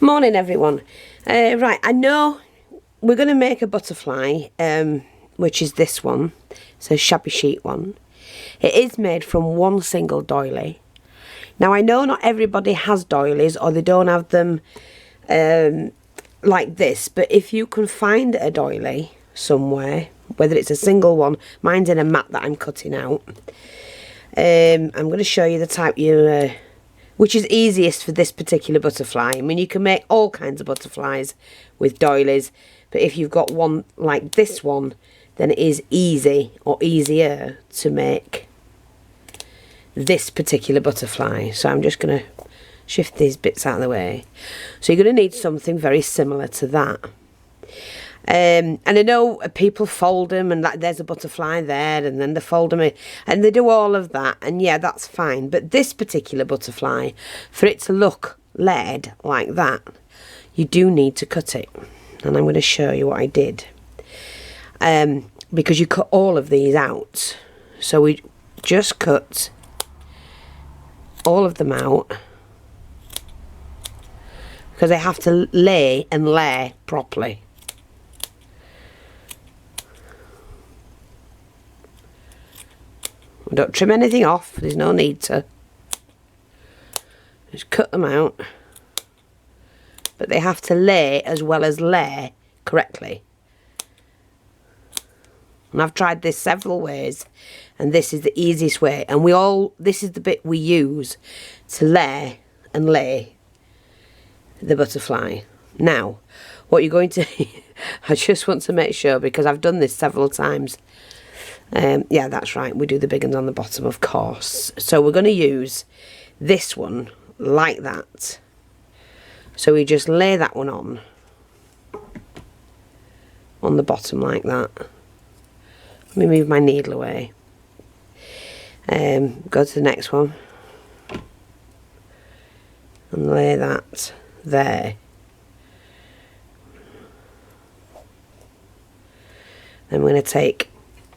Morning everyone. Right, I know we're going to make a butterfly, which is this one. It's a Shabby Chic one. It is made from one single doily. Now I know not everybody has doilies, or they don't have them like this, but if you can find a doily somewhere, whether it's a single one, mine's in a mat that I'm cutting out. I'm going to show you the type which is easiest for this particular butterfly. I mean, you can make all kinds of butterflies with doilies, but if you've got one like this one, then it is easy or easier to make this particular butterfly. So I'm just going to shift these bits out of the way. So you're going to need something very similar to that. And I know people fold them, and there's a butterfly there, and then they fold them in, and they do all of that, and yeah, that's fine. But this particular butterfly, for it to look laid like that, you do need to cut it, and I'm going to show you what I did. Because you cut all of these out, so we just cut all of them out, because they have to lay and lay properly. Don't trim anything off, there's no need to. Just cut them out. But they have to lay as well as lay correctly. And I've tried this several ways, and this is the easiest way. And this is the bit we use to lay and lay the butterfly. Now, what you're going to... I just want to make sure, because I've done this several times. Yeah, that's right, we do the big ones on the bottom, of course. So we're going to use this one like that. So we just lay that one on the bottom like that. Let me move my needle away. Go to the next one and lay that there. Then we're going to take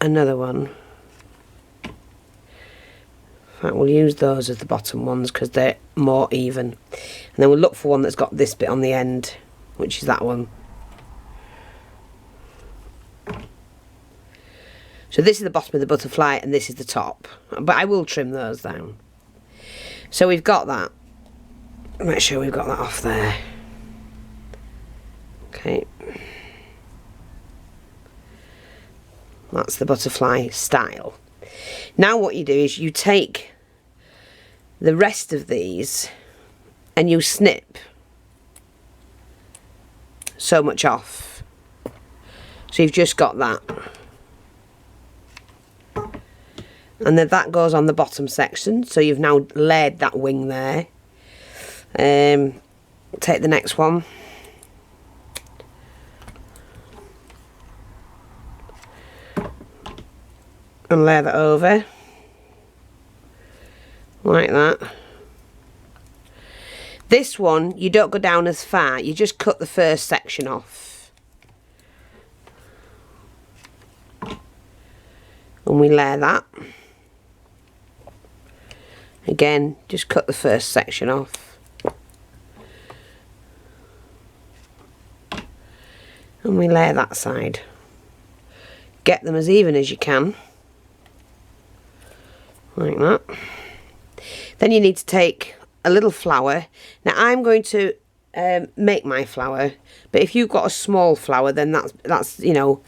another one. In fact, we'll use those as the bottom ones because they're more even. And then we'll look for one that's got this bit on the end, which is that one. So this is the bottom of the butterfly and this is the top. But I will trim those down. So we've got that. Make sure we've got that off there. Okay. That's the butterfly style. Now what you do is you take the rest of these and you snip so much off. So you've just got that. And then that goes on the bottom section. So you've now laid that wing there. Take the next one. And lay that over like that. This one you don't go down as far, you just cut the first section off and we lay that again, just cut the first section off and we lay that side. Get them as even as you can. Like that. Then you need to take a little flower. Now I'm going to make my flower, but if you've got a small flower, then that's you know,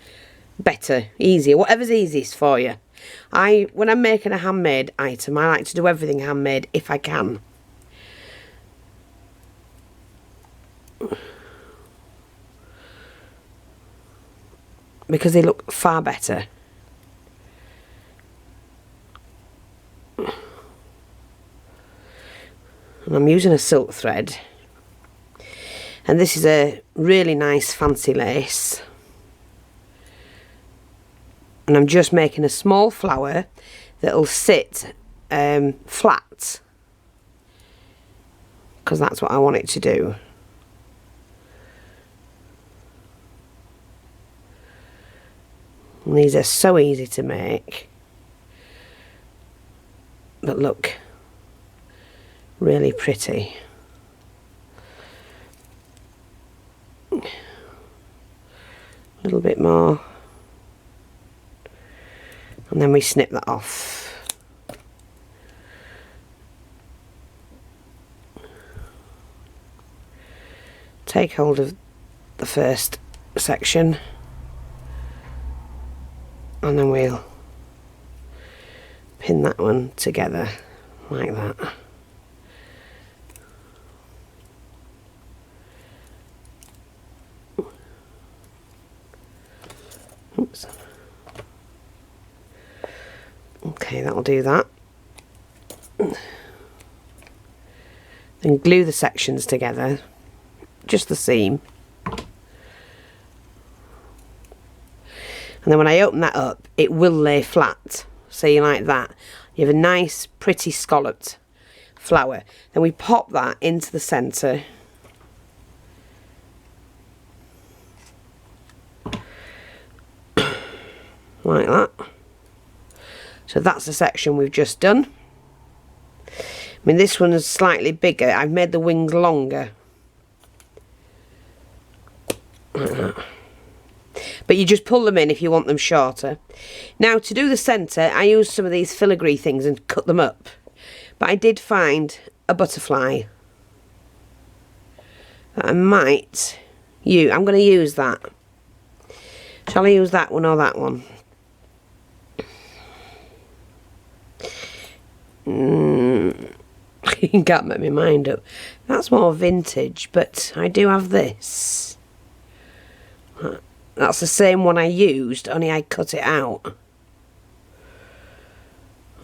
better, easier, whatever's easiest for you. When I'm making a handmade item, I like to do everything handmade if I can. Because they look far better. And I'm using a silk thread, and this is a really nice fancy lace, and I'm just making a small flower that'll sit flat, because that's what I want it to do. And these are so easy to make, but look really pretty. A little bit more. And then we snip that off. Take hold of the first section, and then we'll pin that one together like that. Oops. Okay, that'll do that. Then glue the sections together, just the seam. And then when I open that up, it will lay flat. See, like that. You have a nice, pretty scalloped flower. Then we pop that into the centre. Like that. So that's the section we've just done. I mean, this one is slightly bigger. I've made the wings longer. Like that. But you just pull them in if you want them shorter. Now, to do the centre, I used some of these filigree things and cut them up. But I did find a butterfly that I might use. I'm going to use that. Shall I use that one or that one? You can't make my mind up. That's more vintage, but I do have this. That's the same one I used, only I cut it out.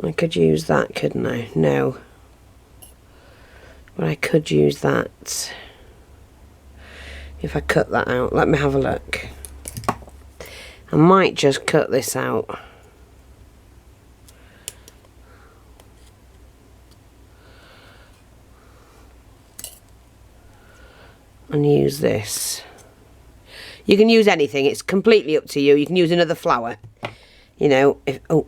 I could use that, couldn't I? No. But I could use that. If I cut that out, let me have a look. I might just cut this out. And use this. You can use anything, it's completely up to you. You can use another flower. You know, if, oh.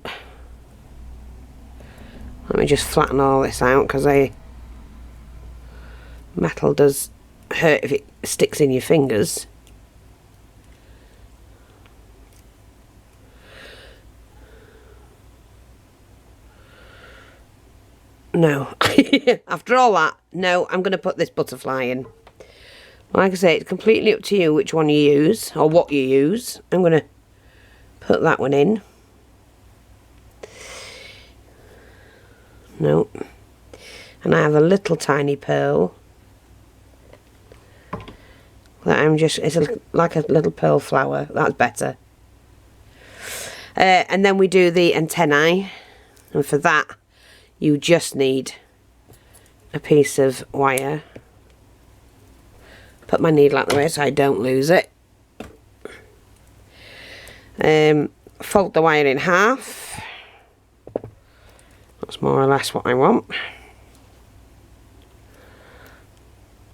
Let me just flatten all this out, because metal does hurt if it sticks in your fingers. No. After all that, no, I'm going to put this butterfly in. Like I say, it's completely up to you which one you use, or what you use. I'm going to put that one in. Nope. And I have a little tiny pearl. That I'm just, it's like a little pearl flower. That's better. And then we do the antennae. And for that, you just need a piece of wire. Put my needle out the way so I don't lose it. Fold the wire in half. That's more or less what I want.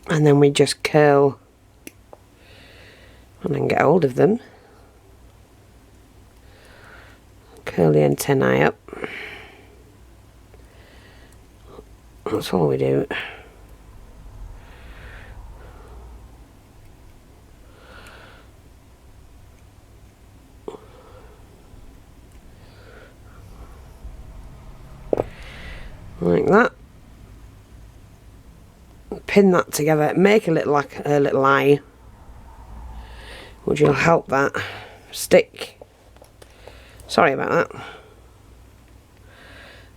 And then we just curl and then get hold of them. Curl the antennae up. That's all we do. Like that. Pin that together. Make a little eye, which will help that stick. Sorry about that.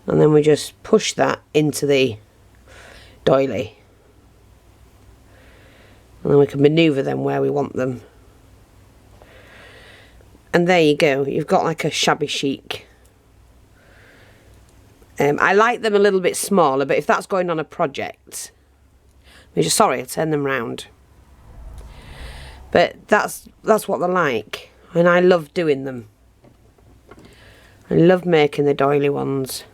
And then we just push that into the doily. And then we can manoeuvre them where we want them. And there you go. You've got like a shabby chic. I like them a little bit smaller, but if that's going on a project, sorry, I'll turn them round. But that's what they're like, and I love doing them. I love making the doily ones.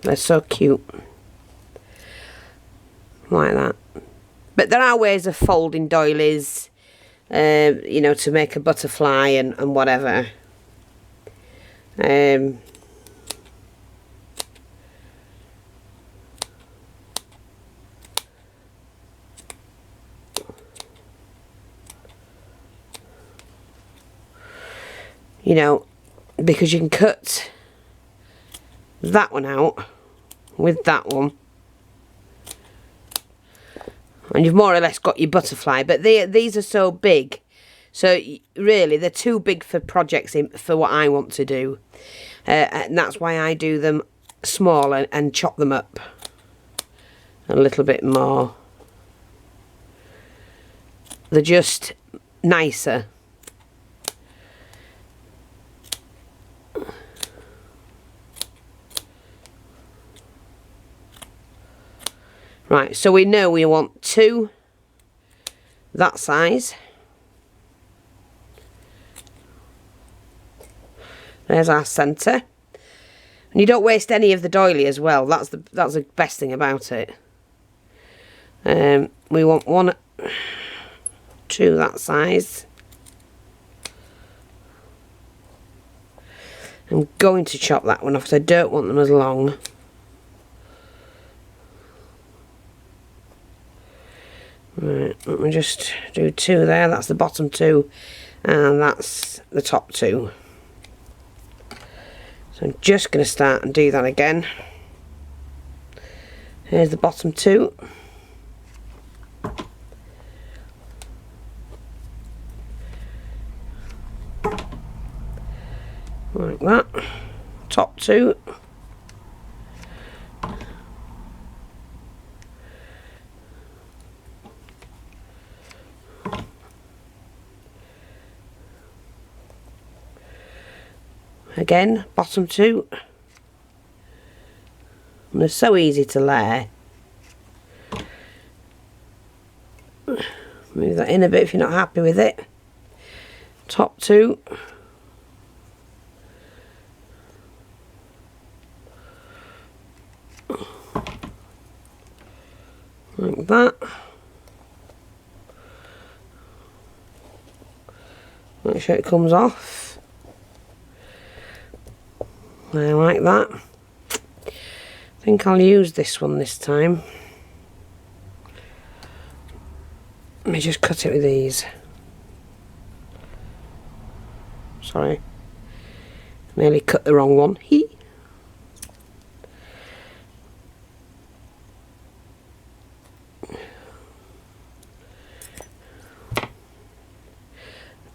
They're so cute, like that. But there are ways of folding doilies, you know, to make a butterfly and whatever. you know, because you can cut that one out with that one, and you've more or less got your butterfly. But these are so big, so really they're too big for projects for what I want to do, and that's why I do them small and chop them up a little bit more. They're just nicer. Right, so we know we want 2 that size. There's our centre. And you don't waste any of the doily as well. That's the best thing about it. We want 1, 2 that size. I'm going to chop that one off because I don't want them as long. Right, let me just do 2 there. That's the bottom 2, and that's the top 2. So I'm just going to start and do that again. Here's the bottom 2. Like that. Top 2. Again, bottom 2. And they're so easy to layer. Move that in a bit if you're not happy with it. Top 2. Like that. Make sure it comes off. I like that. I think I'll use this one this time. Let me just cut it with these. Sorry. Nearly cut the wrong one.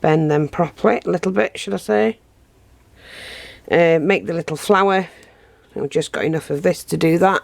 Bend them properly, a little bit, should I say. Make the little flower. I've just got enough of this to do that.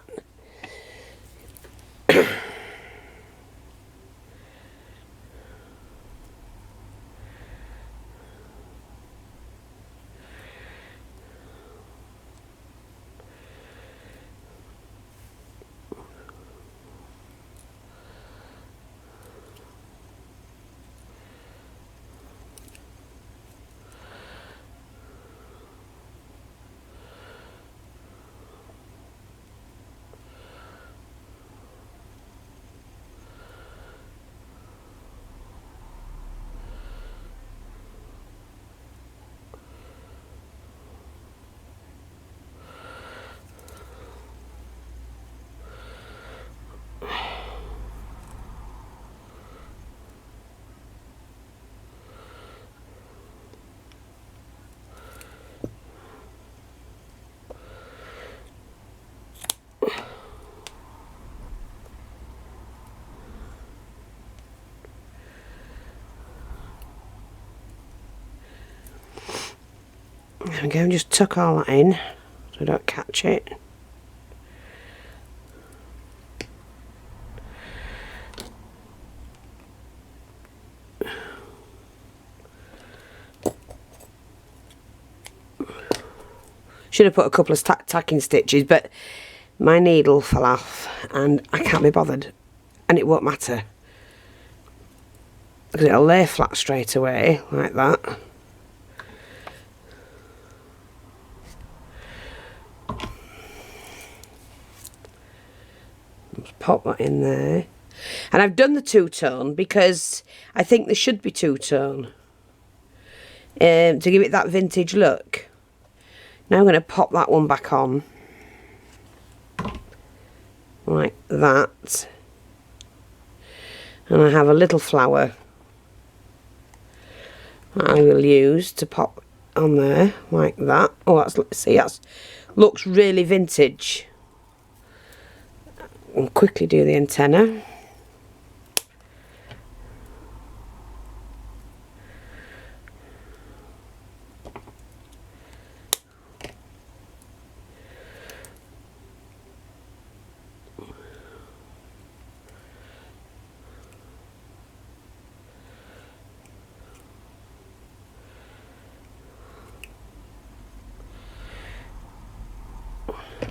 There we go, and just tuck all that in so I don't catch it. Should have put a couple of tacking stitches, but my needle fell off and I can't be bothered, and it won't matter because it'll lay flat straight away like that. Just pop that in there, and I've done the two-tone because I think there should be two-tone to give it that vintage look. Now I'm going to pop that one back on like that, and I have a little flower that I will use to pop on there like that. Oh, let's see, that looks really vintage. I'll quickly do the antenna.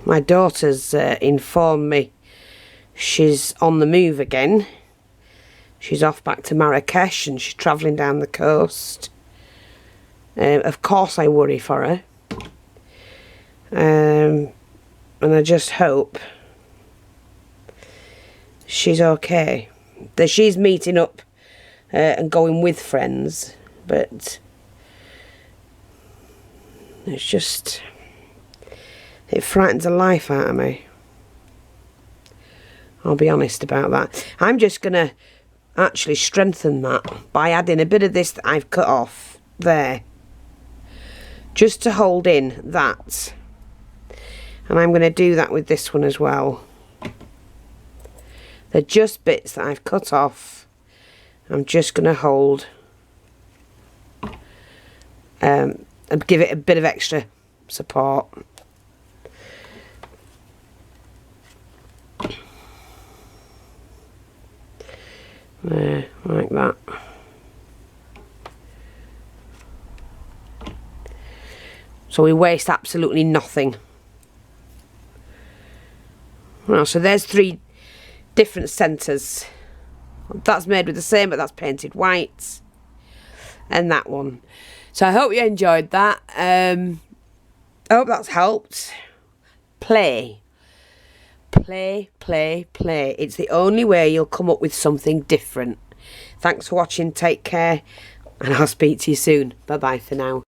My daughter's informed me she's on the move again. She's off back to Marrakesh and she's travelling down the coast. Of course I worry for her. And I just hope she's okay. That she's meeting up and going with friends, but it's just... it frightens the life out of me. I'll be honest about that. I'm just going to actually strengthen that by adding a bit of this that I've cut off there. Just to hold in that. And I'm going to do that with this one as well. They're just bits that I've cut off. I'm just going to hold and give it a bit of extra support. There, like that. So we waste absolutely nothing. Well, so there's 3 different centres. That's made with the same, but that's painted white. And that one. So I hope you enjoyed that. I hope that's helped. Play. Play, play, play. It's the only way you'll come up with something different. Thanks for watching. Take care. And I'll speak to you soon. Bye-bye for now.